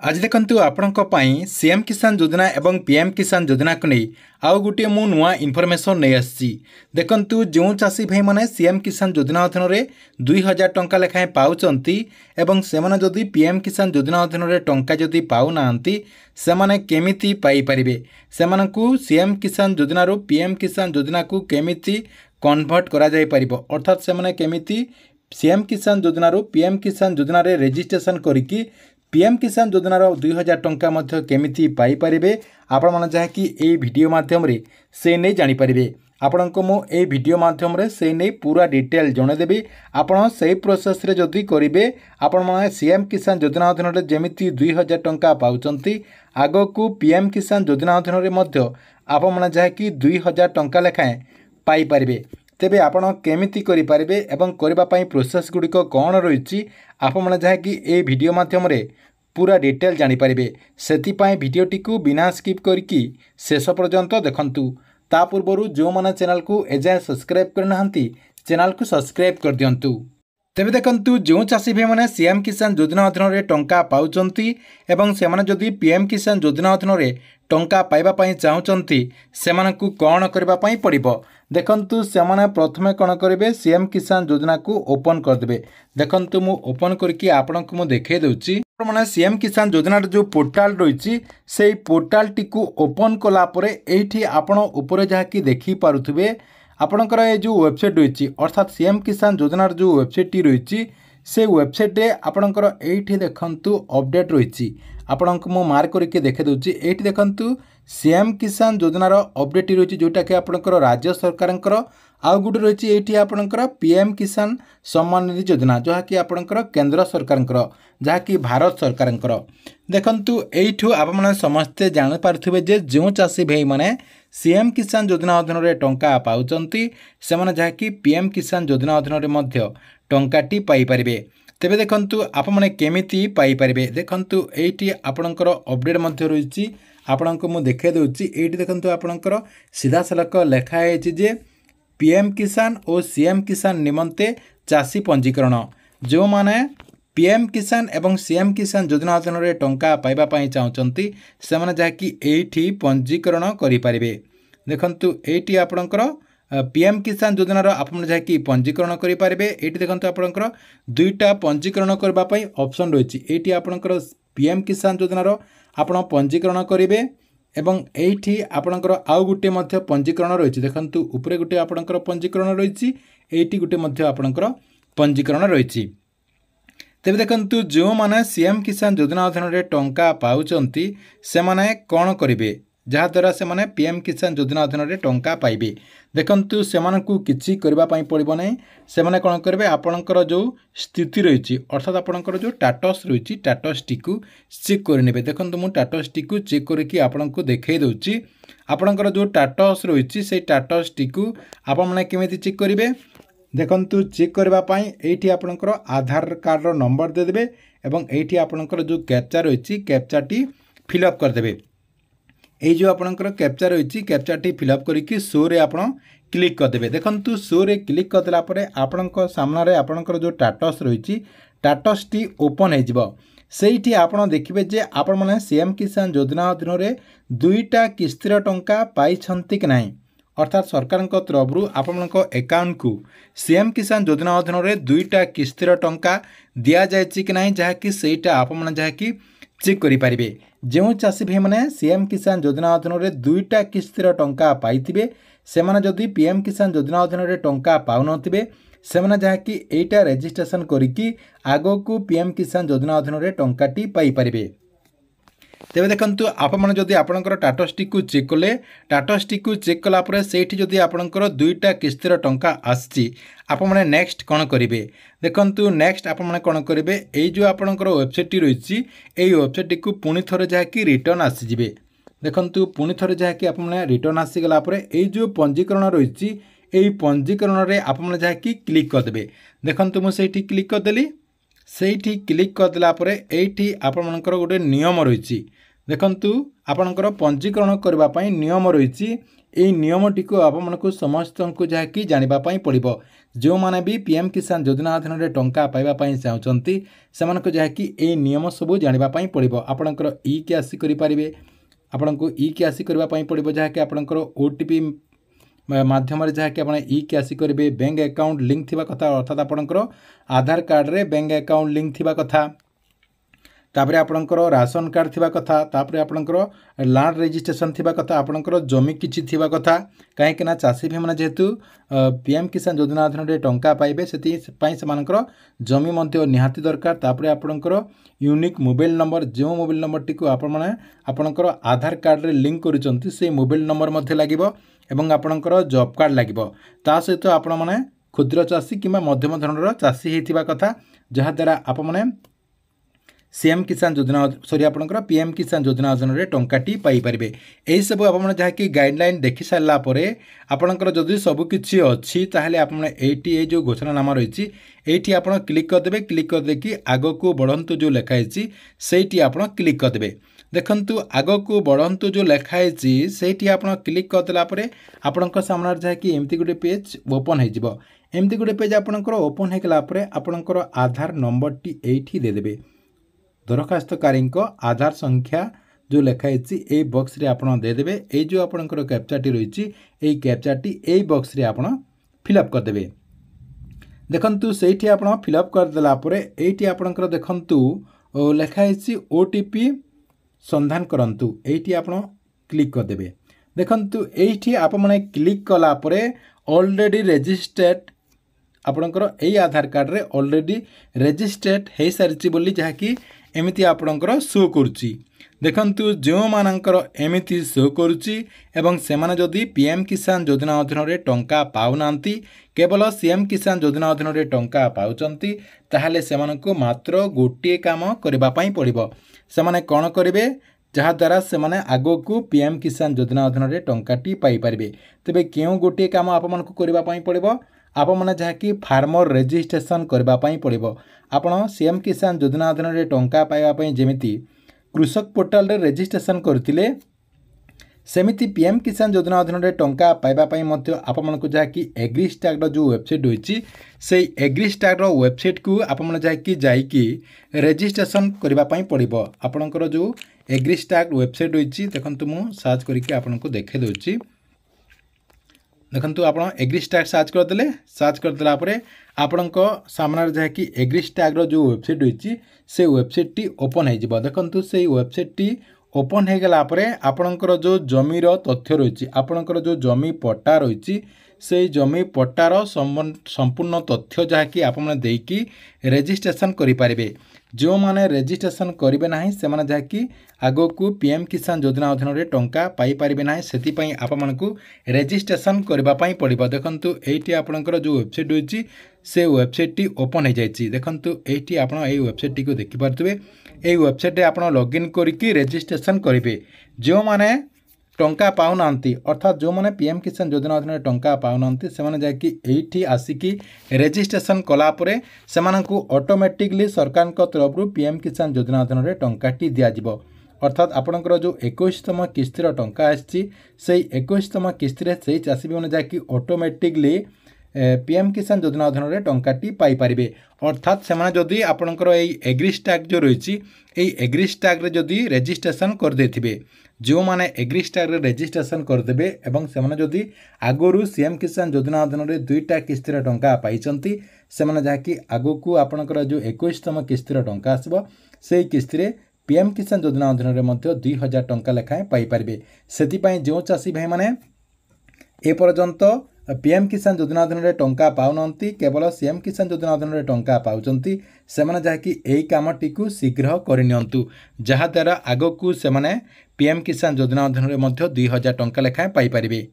आज देखंतु आपणक पई सीएम किसान योजना एवं पीएम किसान योजना को नहीं आउ गोटे मु नुआ इनफॉरमेशन नहीं आसी। देखंतु जो चाषी भाई माने सीएम किसान योजना अधीन में 2000 टंका लेखाएं पाउचंती एवं सेमाने जदि पीएम किसान योजना अधीन में टंका जदि पाउ नांती सेमाने केमिति पाई परिबे, सेमानकु सीएम किसान योजना रो पीएम किसान योजना को केमिति कन्वर्ट करा जाय परिबो, अर्थात सेमाने केमिति सीएम किसान योजना रो पीएम किसान योजना रे रजिस्ट्रेशन करिकी पीएम किसान योजनार 2000 टंका मध्य केमिति पाई परिबे आपण माने जहाँकि ए वीडियो माध्यम रे से नहीं जानि परिबे। आपण को मो ए वीडियो माध्यम रे से नहीं पूरा डिटेल जणे देबी। आपण सही प्रोसेस रे जदि करिवे आपण माने सीएम किसान योजना अधीन रे जेमिति 2000 टंका पाउचंती आगो को पीएम किसान योजना अधीन रे मध्य आपण माने जहाँकि 2000 टंका लेखाएं पाई परिबे। तेबे आपण केमिति करि परिबे एवं करबा पई प्रोसेस गुडिक कोन रहिछि आपण माने जहाँकि ए वीडियो माध्यम रे पूरा डिटेल जानि परिबे। सेति पई वीडियोटी को बिना स्किप करिकी शेष पर्यंत देखंतु। ता पूर्वरु जो माने चैनल को एजाय सब्सक्राइब करनाहंती चैनल को सब्सक्राइब कर दियंतु। तेबे देखंतु जो चाषी भाई माने सीएम किसान योजना अधीन रे टंका पाउचंती एवं सेमाने जदि पीएम किसान योजना अधीन रे टंका पाइबा पई चाहुचंती सेमानकु कोन करबा पई पड़िबो। देखंतु सेमाने प्रथमे कोन करिवे सीएम किसान योजना को ओपन कर देबे। देखंतु मु ओपन करके आपनकु मु देखे दउची माने सीएम किसान योजना जो पोर्टाल रही से पोर्टाल टी को ओपन कला परे एठी आपण ऊपर जहा कि देखि पारुथबे आपणकर ये जो वेबसाइट रही अर्थात सीएम किसान योजनार जो वेबसाइट टी रही से वेबसाइट रे आपणकर एठी देखंतु अपडेट रही आपणक मु मार्क करके देखे दउची। एठी देखंतु सीएम किसान योजनार अपडेट रही जोटा कि आपणकर राज्य सरकारंकर आउ गुटे रही एठी आपणकर पीएम किसान सम्मान निधि योजना जहा कि आपणकर केंद्र सरकारंकर जहा कि भारत सरकारंकर। देखंतु एठू आप माने समस्ते जानि पारथुबे जे जो चाषी भाई माने सीएम किसान योजना अधीन रे टंका पाउचंती से माने जहा कि पीएम किसान योजना अधीन रे मध्य टंकाटी पाई परिबे। तेबे देखंतु आप माने केमिति पाई परिबे। देखंतु एठी आपणकर अपडेट मध्य रहिछि आपणको मु देखे दउछि। एठी देखंतु आपणकर सीधा सलक लेखा है जे पीएम किसान और सीएम किसान निमंते चाषी पंजीकरण जो माने पीएम किसान एवं सीएम किसान योजना अधीन रे टंका पाइबा पई चाहुचंती से माने जाकि एठी पंजीकरण करि परिबे। देखंतु एठी आपणकर पीएम किसान योजनार आपण जाकि पंजीकरण करि परिबे। एठी देखंतु आपणकर दुईटा पंजीकरण करबा पई ऑप्शन रहिछि। एठी आपणकर पीएम किसान योजनार आपण पंजीकरण करिवे एवं एठी आपणकर आउ गुटे मध्य पंजीकरण रहिछि। देखंतु ऊपरे गुटे आपणकर पंजीकरण रहिछि एठी गुटे मध्य आपणकर पंजीकरण रहिछि। तेबे देखंतु जो माने सीएम किसान योजना अधीन रे टंका पाउचंती से माने कोन करिवे जहा द्वारा से माने पीएम किसान योजना अधीन रे टंका पाइबे। देखंतु से मानकु किछि करबा पई पड़िबो नै से माने कोन करबे आपणकर जो स्थिति रहिछि अर्थात आपणकर जो स्टेटस रहिछि स्टेटस टी को चेक कर नेबे। देखंतु मु स्टेटस टी को चेक करके आपणको देखाई दउछि। आपणकर जो स्टेटस रहिछि से स्टेटस टी को आपण माने केमिति चेक करिवे। देखंतु चेक करबा पई एठी आपणकर आधार कार्ड रो नंबर दे देबे एवं एठी आपणकर जो कैप्चा रहिछि कैप्चा टी फिलअप कर देबे। ए जो आपणकर कैप्चा रहिछि कैप्चा टी फिलअप करिकि शो रे आपण क्लिक कर देबे। देखंतु शो रे क्लिक कर देला परे आपणको सामना रे आपणकर जो स्टेटस रहिछि स्टेटस टी ओपन हे जिवो। सेठी आपण देखिबे जे आपण माने सीएम किसान योजना अधीन रे दुईटा किस्तिर टंका पाई छंती कि नाही अर्थात सरकार तरफ आपको अकाउंट को सीएम किसान योजना अधीन में दुईटा किस्तिर टंका दि जाए कि ना जहाँकि सेटा आप जहाँकि चेक करें। जो चाषी भाई मैंने सीएम किसान योजना अधीन में दुईटा किस्तिर टंका पाई से जदि पीएम किसान योजना अधीन में टंका पाऊन से जहाँकि एटा रजिस्ट्रेशन करिकी आगो को पीएम किसान योजना अधीन में टंकाटी पाई परिबे। तेबे देखंतु आप माने जदि आपणकर स्टेटस टी को चेक कले स्टेटस टी को चेक कला परे सेठी जदि आपणकर दुईटा किस्तिर टंका आछि आप माने नेक्स्ट कोन करिवे। देखंतु नेक्स्ट आप माने कोन करिवे एई जो आपणकर वेबसाइट टी रहिछि एई वेबसाइट टी को पुनी थरे जा कि रिटर्न आसी जिवे। देखंतु पुनी थरे जा कि आप माने रिटर्न आसी गला परे एई जो पंजीकरण रहिछि एई पंजीकरण रे आप माने जा कि क्लिक कर देबे। देखंतु मु सेठी क्लिक कर देली। सेठी क्लिक कर देला परे एठी आपनकर गोटे नियम रहिछि देखंतु आपणकर पंजीकरण करबा पई नियम रहिछि एई नियमटी को आपमनकु समस्त को जहाँकि जानिबा पई पड़िबो जो माने भी पीएम किसान योजना अधीन रे टंका पाइबा पई चाहउचंती सेमानको जहाँकि एई नियम सब जानिबा पई पड़िबो आपणकर ई केआसी करि परिबे आपणको ई केआसी करबा पई पड़िबो जहाँकि आपणकर ओटीपी माध्यम जहाँकि आप ई केआसी करेंगे बैंक अकाउंट लिंक थिबा कथा अर्थात आपणकर आधार कार्ड रे बैंक अकाउंट लिंक थिबा कथा तापरे आपणकर राशन कार्ड थिबा कथा तापरे आपणकर लैंड रजिस्ट्रेशन थिबा कथा आपणकर जमी किछि थिबा कथा काहेकि ना चाषी भाई माने जेहेतु पीएम किसान योजना अधीन रे टंका पाइबे सेति पई समानकर जमी मध्ये निहाती दरकार तापरे आपणकर यूनिक मोबाइल नंबर जो मोबाइल नंबर टी को आपण माने आपणकर आधार कार्ड रे लिंक करूचंती से मोबाइल नंबर मध्ये लागिबो एवं आपणकर जॉब कार्ड लागिबो ता सहित आपण माने क्षुद्र चाषी किबा मध्यम धरणर चाषी हेतिबा कथा जहा द्वारा आप माने सीएम किसान योजना सॉरी आपणकर पीएम किसान योजना अधीन रे टंकाटी पाई परिबे एही सब आपण जहाँकि गाइडलाइन देखि सारला परे आपणकर जदि सब किछि अछि ताहले आपण एटी ए जो घोषणा नाम रहिछि एटी आपण क्लिक कर देबे क्लिक कर देखि आगो को बढ़ंतु जो लेखा हिछि सेठी आपण क्लिक कर देबे देखंतु आगो को बढ़ंतु जो लेखा हिछि सेठी आपण क्लिक कर देला परे आपणकर सामने जहाँकि एमती गुटे पेज ओपन हे जिवो एमती गुटे पेज आपणकर ओपन हे गेला परे आपणकर आधार नंबर टी एठी दे देबे दरखास्तकारी आधार संख्या जो लिखाई ए बॉक्स रे आपण देदेवे ए जो आपणकर कैप्चाटी रही ए कैप्चाटी ए बॉक्स रे आपण फिलअप करदेवे देखंतु सेठी आपण फिलअप करदेला परे एठी आपणकर देखंतु लिखाई ओटीपी संधान करंतु एठी आपण क्लिक करदेवे देखंतु एठी आपण माने क्लिक कला परे ऑलरेडी रजिस्टर्ड आपणकर ए आधार कार्ड रे ऑलरेडी रजिस्टर्ड हे सारिछि बोली जहाँकि एमिति आपणकर शो करुच्ची देखंतु जो मानकर एमिति शो करुच्ची एवं सेमाने जदि पीएम किसान योजना अधीन रे टंका पाउनांती केवल सीएम किसान योजना अधीन रे टंका पाउचंती ताहाले सेमानकु मात्र गोटे काम करबा पई पड़िबो सेमाने कोन करिवे जहा द्वारा सेमाने आगो को पीएम किसान योजना अधीन रे टंकाटी पाई परिबे तबे केउ गोटे काम आपमनकु करबा पई पड़िबो आप मैंने जहाँकि फार्मर रजिस्ट्रेशन करने पड़ो आपड़ सीएम किसान योजना अधीन रे टंका पाइबापी जमीती कृषक पोर्टाल रे रजिस्ट्रेशन करते सेमिति पीएम किसान योजना अधीन रे टंका पाइबापी आपको जहाँकि एग्रीस्टाग जो वेबसाइट होती से एग्रीस्टाग वेबसाइट को आपने जहाँकि जाइकी रजिस्ट्रेशन करने पड़ो आपणकर जो एग्रीस्टाग वेबसाइट होती देखो मुझे सर्च करके आपको देखे दूसरी देखंतु आप एग्रीस्टाग सर्च करदेला आपण सामने जहाँकि एग्रीस्टाग जो वेबसाइट होती से वेबसाइट टी ओपन हो देखंतु से वेबसाइट टी ओपन हो गला आपणकर जो जमीर तथ्य रही आपणकर जो जमी पट्टा रही से जमी पट्टार संपूर्ण तथ्य जहाँकि आपने देकी रजिस्ट्रेशन करें जो माने रजिस्ट्रेशन करेंगे ना से माने जहाँकि आगो को पीएम किसान योजना अधीन रे टंका पाई पारिबे ना सेति पई आपमनकु रजिस्ट्रेशन करबा पई पड़िबो देखंतु एठी आपणकर जो वेबसाइट होची से वेबसाइट टी ओपन हो जाइछि देखंतु एठी आपण एई वेबसाइट टी को देखि पारतबे एई वेबसाइट रे आपण लॉगिन करके रजिस्ट्रेशन करिवे जो माने टंका पाउनांती अर्थात जो माने पीएम किसान योजना अधीन टंका पाउनांती से माने जाकि एठी आसिकी रजिस्ट्रेशन कला परे सेमानकु ऑटोमेटिकली सरकार को तरफ पीएम किसान योजना अधीन रे टंकाटी दिया जिवो अर्थात आपणकर जो 21तम किस्तिर टंका आछि से 21तम किस्तिर से चाषी मैंने जाकि ऑटोमेटिकली पीएम किसान योजना अधीन रे टंकाटी पाई परिबे अर्थात सेमाने जदि आपणकर एई एग्रीस्टाग जो रही एग्रीस्टाग रे जदि रजिस्ट्रेशन कर देथिबे जो माने एग्रीस्टाग रे रजिस्ट्रेशन करदेबे एवं सेमाने जदि आगुरु सीएम किसान योजना अधीन रे 2टा किस्तिर टंका पाइचंती सेमाने जाकि आगो को आपणकर जो 21तम किस्तिर टंका आसबो सेई किस्तिरे पीएम किसान योजना अधीन रे मध्य 2000 टंका लेखाएं पाई परिबे सेति पई जो चाषी भाई माने ए पर्यंत पीएम किसान योजना अधीन रे टंका पाउनंती केवल सीएम किसान योजना अधीन रे टंका पाउचंती सेमाने जाकि एई कामटी को शीघ्र करिनियंतु जहा द्वारा आगो को सेमाने पीएम किसान योजना अधीन रे मध्य 2000 टंका लेखाएं पाई परिबे।